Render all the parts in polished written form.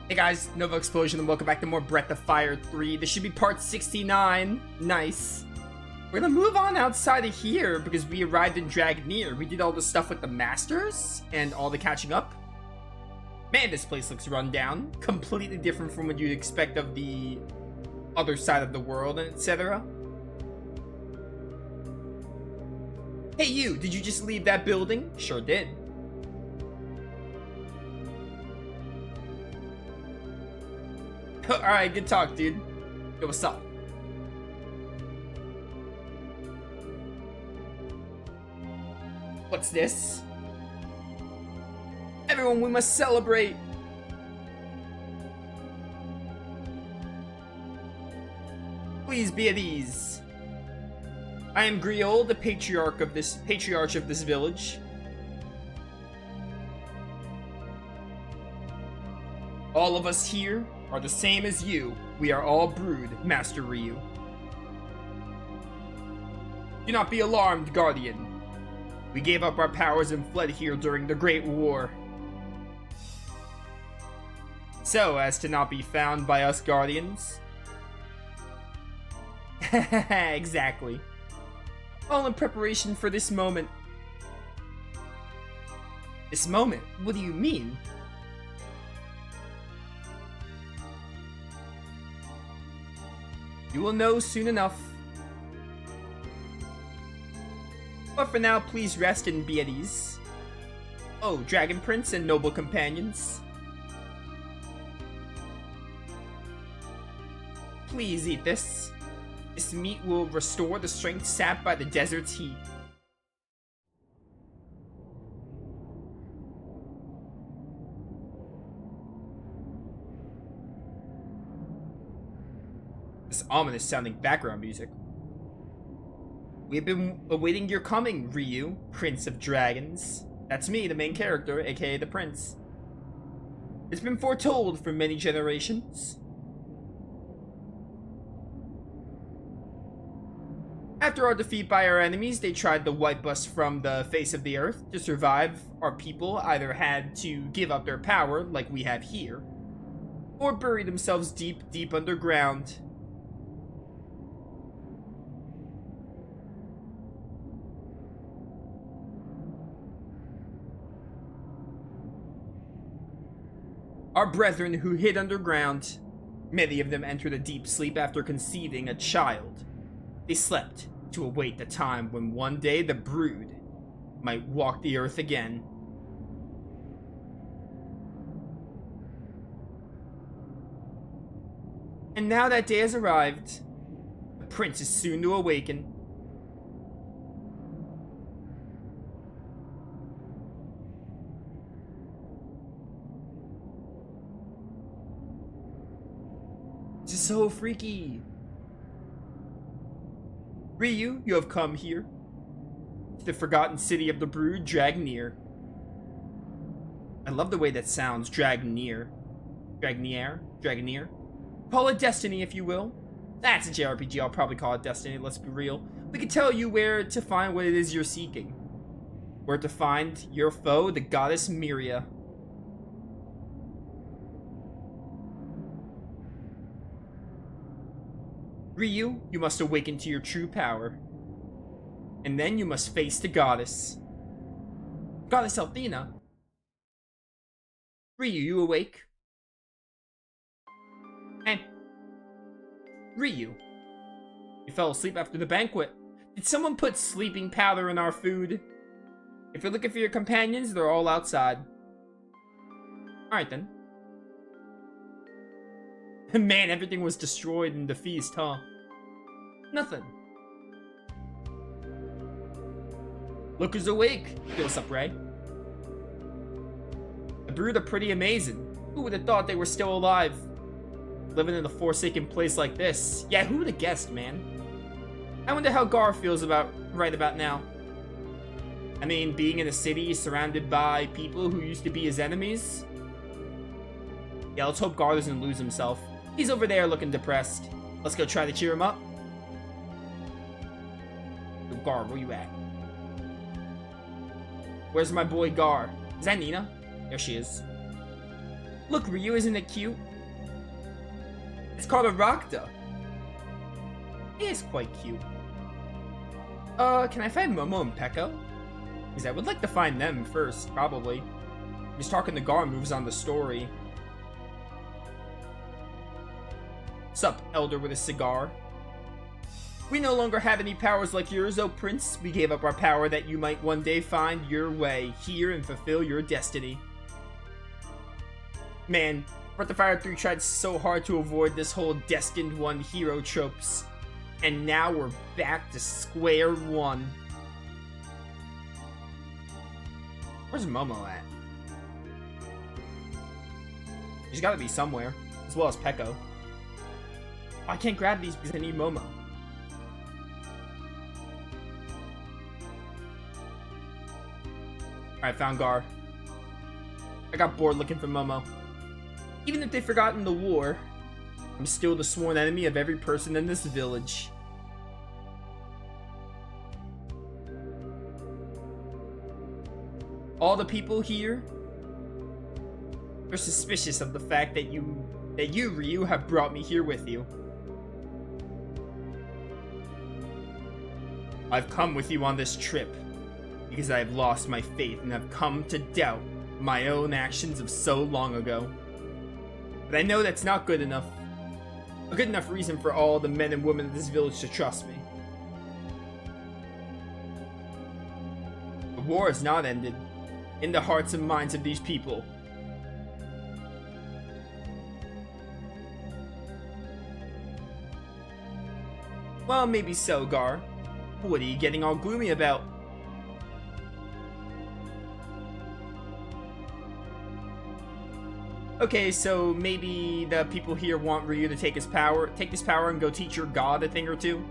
Hey guys, Novaexplosion and welcome back to more Breath of Fire 3. This should be part 69. Nice. We're gonna move on outside of here because we arrived in Dragnier. We did all the stuff with the masters and all the catching up. Man, this place looks run down. Completely different from what you'd expect of the other side of the world and etc. Hey you, did you just leave that building? Sure did. Alright, good talk, dude. Yo, what's up? What's this? Everyone, we must celebrate! Please be at ease. I am Griol, the patriarch of this village. All of us here are the same as you. We are all brood, Master Ryu. Do not be alarmed, Guardian. We gave up our powers and fled here during the Great War. So as to not be found by us Guardians. Exactly. All in preparation for this moment. This moment? What do you mean? You will know soon enough. But for now, please rest and be at ease. Oh, Dragon Prince and noble companions. Please eat this. This meat will restore the strength sapped by the desert's heat. This ominous sounding background music. We've been awaiting your coming, Ryu, Prince of Dragons. That's me, the main character, aka the Prince. It's been foretold for many generations. After our defeat by our enemies, they tried to wipe us from the face of the earth. To survive, our people either had to give up their power, like we have here, or bury themselves deep, deep underground. Our brethren who hid underground, many of them entered a deep sleep after conceiving a child. They slept to await the time when one day the brood might walk the earth again. And now that day has arrived. The prince is soon to awaken. This is so freaky. Ryu, you have come here to the forgotten city of the brood, Dragnier. I love the way that sounds, Dragnier. Dragnier. Call it Destiny if you will. That's a JRPG, I'll probably call it Destiny, let's be real. We can tell you where to find what it is you're seeking. Where to find your foe, the goddess Miria. Ryu, you must awaken to your true power. And then you must face the goddess. Goddess Althena. Ryu, you awake? Hey. Ryu. You fell asleep after the banquet. Did someone put sleeping powder in our food? If you're looking for your companions, they're all outside. Alright then. Man, everything was destroyed in the feast, huh? Nothing. Look who's awake. Yo, what's up, Ray? The brood are pretty amazing. Who would have thought they were still alive? Living in a forsaken place like this. Yeah, who would have guessed, man? I wonder how Gar feels right about now. I mean, being in a city surrounded by people who used to be his enemies. Yeah, let's hope Gar doesn't lose himself. He's over there looking depressed. Let's go try to cheer him up. Yo, Gar, where you at? Where's my boy Gar? Is that Nina? There she is. Look, Ryu, isn't it cute? It's called a Rakta. It is quite cute. Can I find Momo and Pekka? Because I would like to find them first, probably. Just talking to Gar moves on the story. Sup, Elder with a cigar? We no longer have any powers like yours, oh Prince. We gave up our power that you might one day find your way here and fulfill your destiny. Man, Breath of Fire 3 tried so hard to avoid this whole Destined One hero tropes. And now we're back to square one. Where's Momo at? She's gotta be somewhere, as well as Pekka. Oh, I can't grab these because I need Momo. Alright, found Gar. I got bored looking for Momo. Even if they've forgotten the war, I'm still the sworn enemy of every person in this village. All the people here are suspicious of the fact that you, Ryu, have brought me here with you. I've come with you on this trip because I have lost my faith and have come to doubt my own actions of so long ago. But I know that's not good enough. A good enough reason for all the men and women of this village to trust me. The war has not ended in the hearts and minds of these people. Well, maybe so, Gar. But what are you getting all gloomy about? Okay, so maybe the people here want Ryu to take this power and go teach your god a thing or two?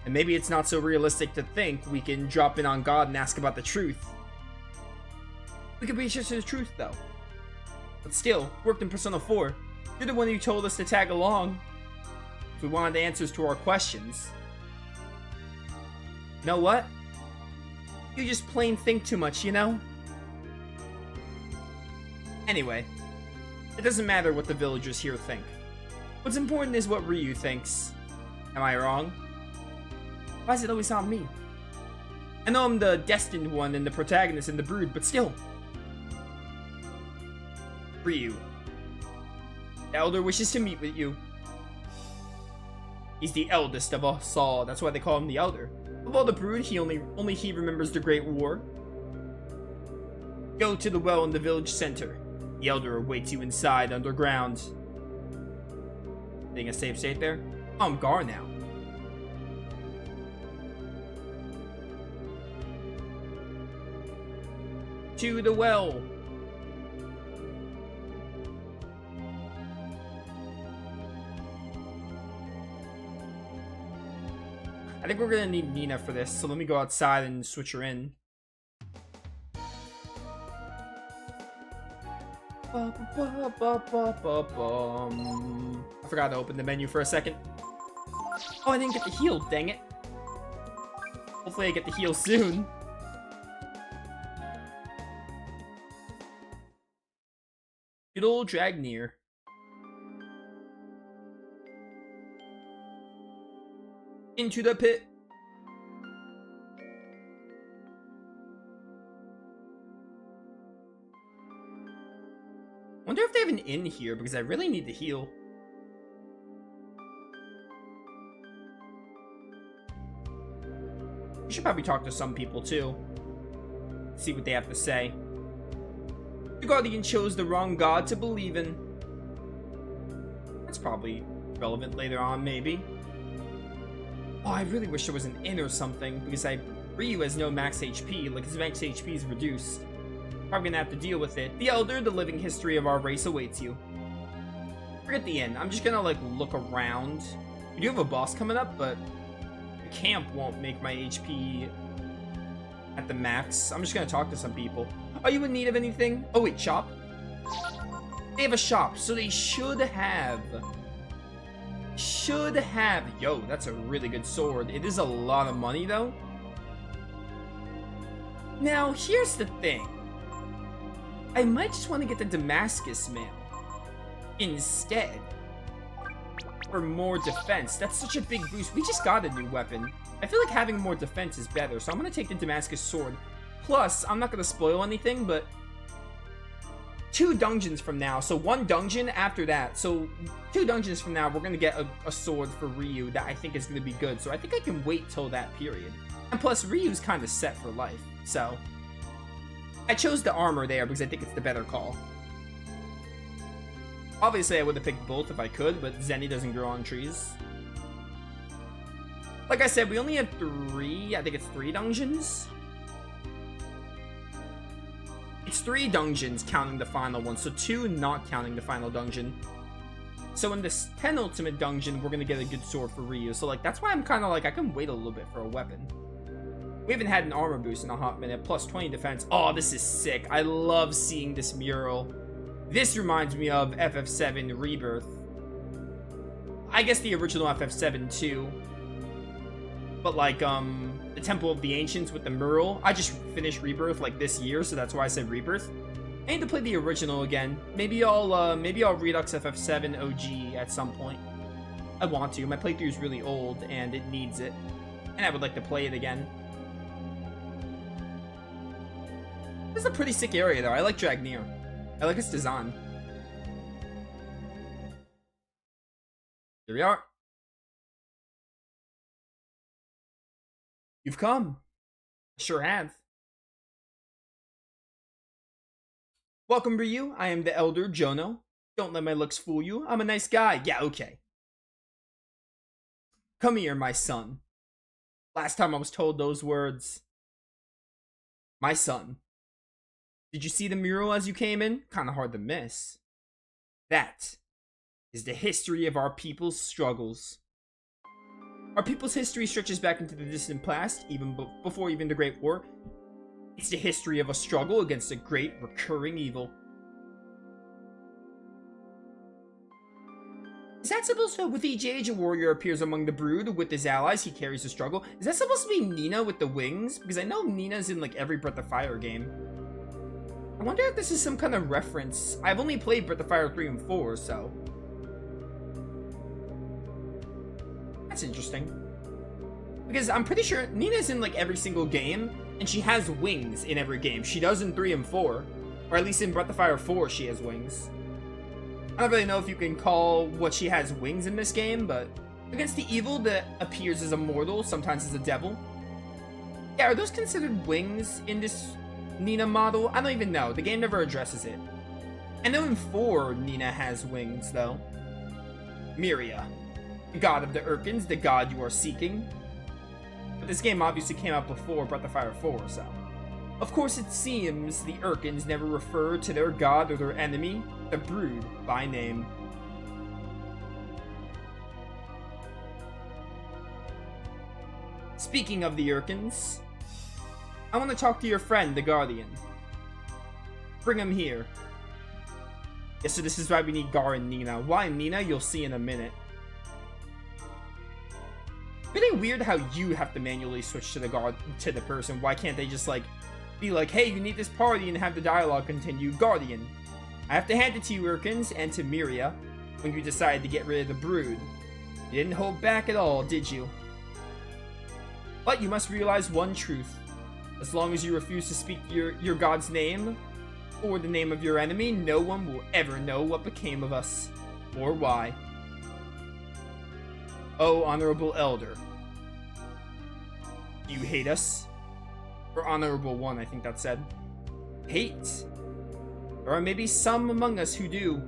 And maybe it's not so realistic to think we can drop in on God and ask about the truth. We could reach us to the truth, though. But still, worked in Persona 4. You're the one who told us to tag along. If we wanted the answers to our questions. You know what? You just plain think too much, you know? Anyway, it doesn't matter what the villagers here think. What's important is what Ryu thinks. Am I wrong? Why is it always on me? I know I'm the destined one and the protagonist in the brood, but still. Ryu. The Elder wishes to meet with you. He's the eldest of us all, that's why they call him the Elder. Of all the brood, only he remembers the Great War. Go to the well in the village center. The Elder awaits you inside, underground. Being a safe state there? Oh, I'm Gar now. To the well. I think we're gonna need Nina for this, so let me go outside and switch her in. I forgot to open the menu for a second. Oh, I didn't get the heal, dang it. Hopefully I get the heal soon. Good old Dragnier. Into the pit. Wonder if they have an inn here because I really need to heal. We should probably talk to some people too. See what they have to say. The Guardian chose the wrong god to believe in. That's probably relevant later on, maybe. Oh, I really wish there was an inn or something, because Ryu has no max HP, like his max HP is reduced. Probably gonna have to deal with it. The Elder, the living history of our race awaits you. Forget the inn, I'm just gonna like look around. We do have a boss coming up, but the camp won't make my HP at the max. I'm just gonna talk to some people. Are you in need of anything? Oh wait, shop? They have a shop, so they should have. Yo, that's a really good sword. It is a lot of money though. Now, here's the thing. I might just want to get the Damascus mail instead. For more defense. That's such a big boost. We just got a new weapon. I feel like having more defense is better, so I'm gonna take the Damascus sword. Plus, I'm not gonna spoil anything, but 2 dungeons from now, so 1 dungeon after that, so 2 dungeons from now, we're gonna get a sword for Ryu that I think is gonna be good, so I think I can wait till that period. And plus, Ryu's kind of set for life, so I chose the armor there because I think it's the better call. Obviously, I would have picked both if I could, but Zenny doesn't grow on trees. Like I said, we only have 3, I think it's 3 dungeons. It's 3 dungeons counting the final one, so 2 not counting the final dungeon. So in this penultimate dungeon, we're gonna get a good sword for Ryu. So like, that's why I'm kind of like, I can wait a little bit for a weapon. We haven't had an armor boost in a hot minute, plus 20 defense. Oh, this is sick. I love seeing this mural. This reminds me of FF7 Rebirth. I guess the original FF7 too. But like, the Temple of the Ancients with the mural. I just finished Rebirth like this year, so that's why I said Rebirth. I need to play the original again. Maybe I'll Redux FF7 OG at some point. I want to. My playthrough is really old and it needs it. And I would like to play it again. This is a pretty sick area though. I like Dragnier. I like its design. Here we are. You've come. I sure have. Welcome, Ryu. I am the Elder Jono. Don't let my looks fool you. I'm a nice guy. Yeah, okay. Come here, my son. Last time I was told those words. My son. Did you see the mural as you came in? Kinda hard to miss. That is the history of our people's struggles. Our people's history stretches back into the distant past, even before even the Great War. It's the history of a struggle against a great recurring evil. Is that supposed to, with each age, a warrior appears among the brood with his allies, he carries the struggle? Is that supposed to be Nina with the wings? Because I know Nina's in like every Breath of Fire game. I wonder if this is some kind of reference. I've only played Breath of Fire 3 and 4, so that's interesting. Because I'm pretty sure Nina's in like every single game, and she has wings in every game. She does in 3 and 4. Or at least in Breath of Fire 4, she has wings. I don't really know if you can call what she has wings in this game, but against the evil that appears as a mortal, sometimes as a devil. Yeah, are those considered wings in this Nina model? I don't even know. The game never addresses it. I know in 4, Nina has wings, though. Myria. The god of the Urkins, the god you are seeking. But this game obviously came out before Breath of Fire 4, so. Of course, it seems the Urkins never refer to their god or their enemy, the Brood, by name. Speaking of the Urkins, I want to talk to your friend, the Guardian. Bring him here. Yeah, so this is why we need Gar and Nina. Why Nina, you'll see in a minute. Really weird how you have to manually switch to the guard to the person. Why can't they just like be like, hey, you need this party, and have the dialogue continue? Guardian. I have to hand it to you, Urkins, and to Myria, when you decided to get rid of the Brood. You didn't hold back at all, did you? But you must realize one truth. As long as you refuse to speak your god's name, or the name of your enemy, no one will ever know what became of us, or why. Oh, Honorable Elder. Do you hate us? Or Honorable One, I think that said. Hate? There are maybe some among us who do.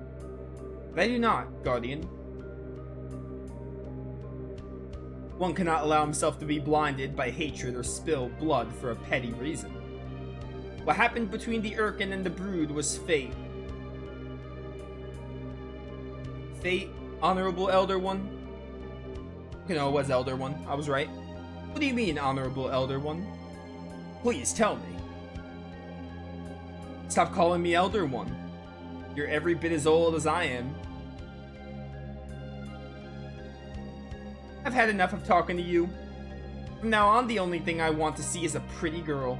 But I do not, Guardian. One cannot allow himself to be blinded by hatred or spill blood for a petty reason. What happened between the Urkin and the Brood was fate. Fate, Honorable Elder One? You know, it was Elder One. I was right. What do you mean, Honorable Elder One? Please tell me. Stop calling me Elder One. You're every bit as old as I am. I've had enough of talking to you. From now on, the only thing I want to see is a pretty girl.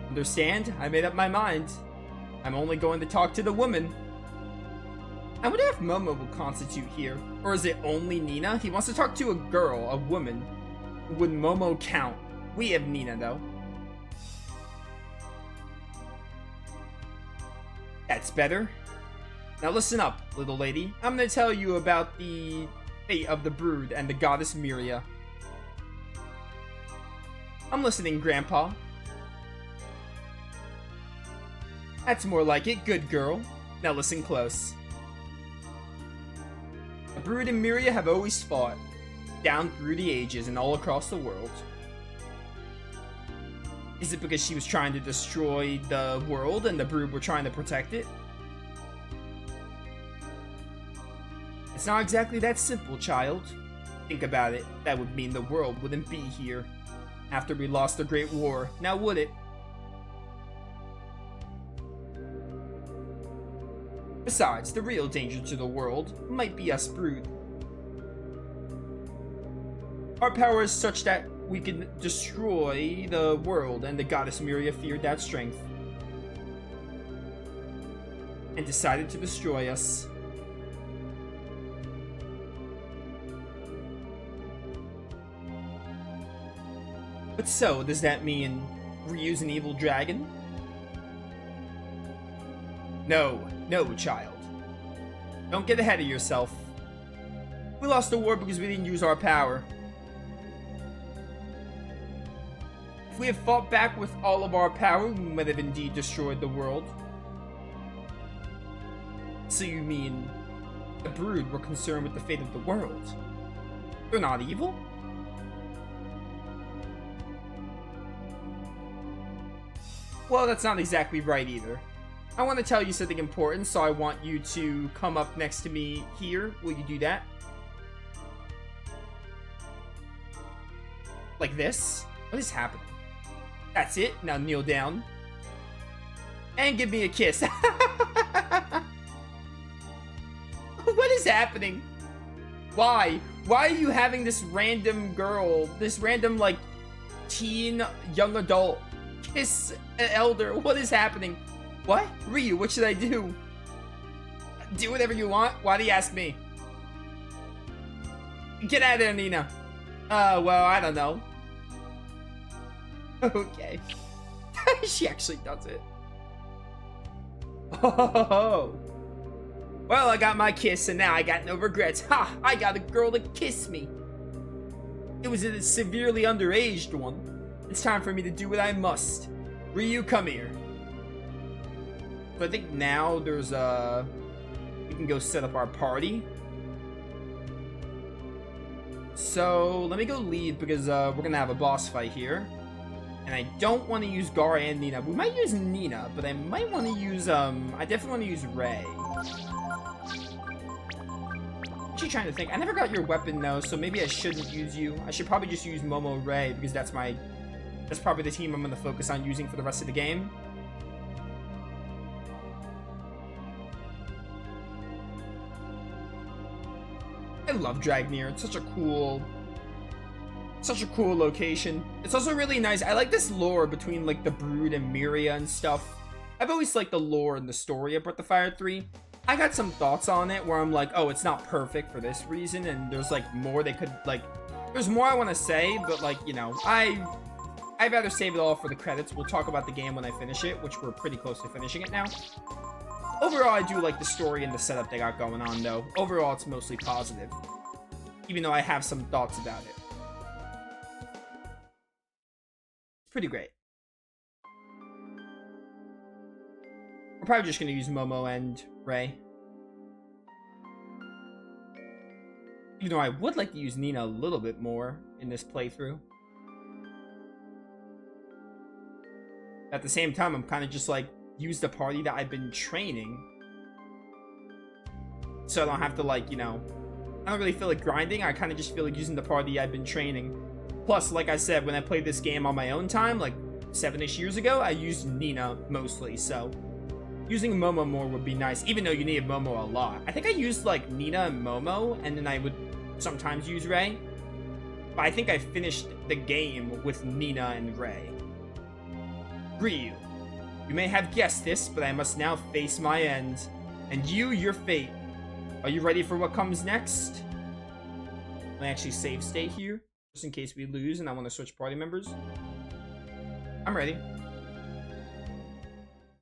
Understand? I made up my mind. I'm only going to talk to the woman. I wonder if Momo will constitute here. Or is it only Nina? He wants to talk to a girl, a woman. Would Momo count? We have Nina, though. That's better. Now listen up, little lady. I'm gonna tell you about the fate of the brood and the goddess Miria. I'm listening, Grandpa. That's more like it. Good girl. Now listen close. The brood and Miria have always fought, down through the ages and all across the world. Is it because she was trying to destroy the world and the brood were trying to protect it? It's not exactly that simple, child. Think about it. That would mean the world wouldn't be here after we lost the Great War. Now would it? Besides, the real danger to the world might be us brood. Our power is such that we can destroy the world, and the goddess Miria feared that strength and decided to destroy us. But so, does that mean Ryu's an evil dragon? No, child. Don't get ahead of yourself. We lost the war because we didn't use our power. If we had fought back with all of our power, we might have indeed destroyed the world. So you mean the brood were concerned with the fate of the world? They're not evil? Well, that's not exactly right either. I want to tell you something important, so I want you to come up next to me here. Will you do that? Like this? What is happening? That's it. Now kneel down. And give me a kiss. What is happening? Why? Why are you having this random girl, this random, like, teen, young adult, kiss an elder? What is happening? What? Ryu, what should I do? Do whatever you want? Why do you ask me? Get out of there, Nina. Well, I don't know. Okay. She actually does it. Oh. Well, I got my kiss, and now I got no regrets. Ha! I got a girl to kiss me. It was a severely underaged one. It's time for me to do what I must. Ryu, come here. So I think now there's we can go set up our party. So let me go lead because we're gonna have a boss fight here. And I don't want to use Gar and Nina. We might use Nina, but I might want to use I definitely want to use Ray. Actually trying to think. I never got your weapon though, so maybe I shouldn't use you. I should probably just use Momo Ray because that's probably the team I'm gonna focus on using for the rest of the game. I love Dragnier. It's such a cool location. It's also really nice. I like this lore between like the brood and Miria and stuff. I've always liked the lore and the story of Breath of Fire 3. I got some thoughts on it where I'm like, oh, it's not perfect for this reason, and there's like more they could like. There's more I want to say, but like, you know, I'd rather save it all for the credits. We'll talk about the game when I finish it, which we're pretty close to finishing it now. Overall, I do like the story and the setup they got going on, though. Overall, it's mostly positive, even though I have some thoughts about it. It's pretty great. We're probably just going to use Momo and Ray. Even though I would like to use Nina a little bit more in this playthrough. At the same time, I'm kind of just like, use the party that I've been training. So I don't have to like, you know, I don't really feel like grinding. I kind of just feel like using the party I've been training. Plus, like I said, when I played this game on my own time, like 7-ish years ago, I used Nina mostly, so using Momo more would be nice, even though you need Momo a lot. I think I used like Nina and Momo, and then I would sometimes use Ray. But I think I finished the game with Nina and Ray. Ryu, You may have guessed this, but I must now face my end. And you, your fate. Are you ready for what comes next? Let me actually save state here, just in case we lose and I want to switch party members. I'm ready.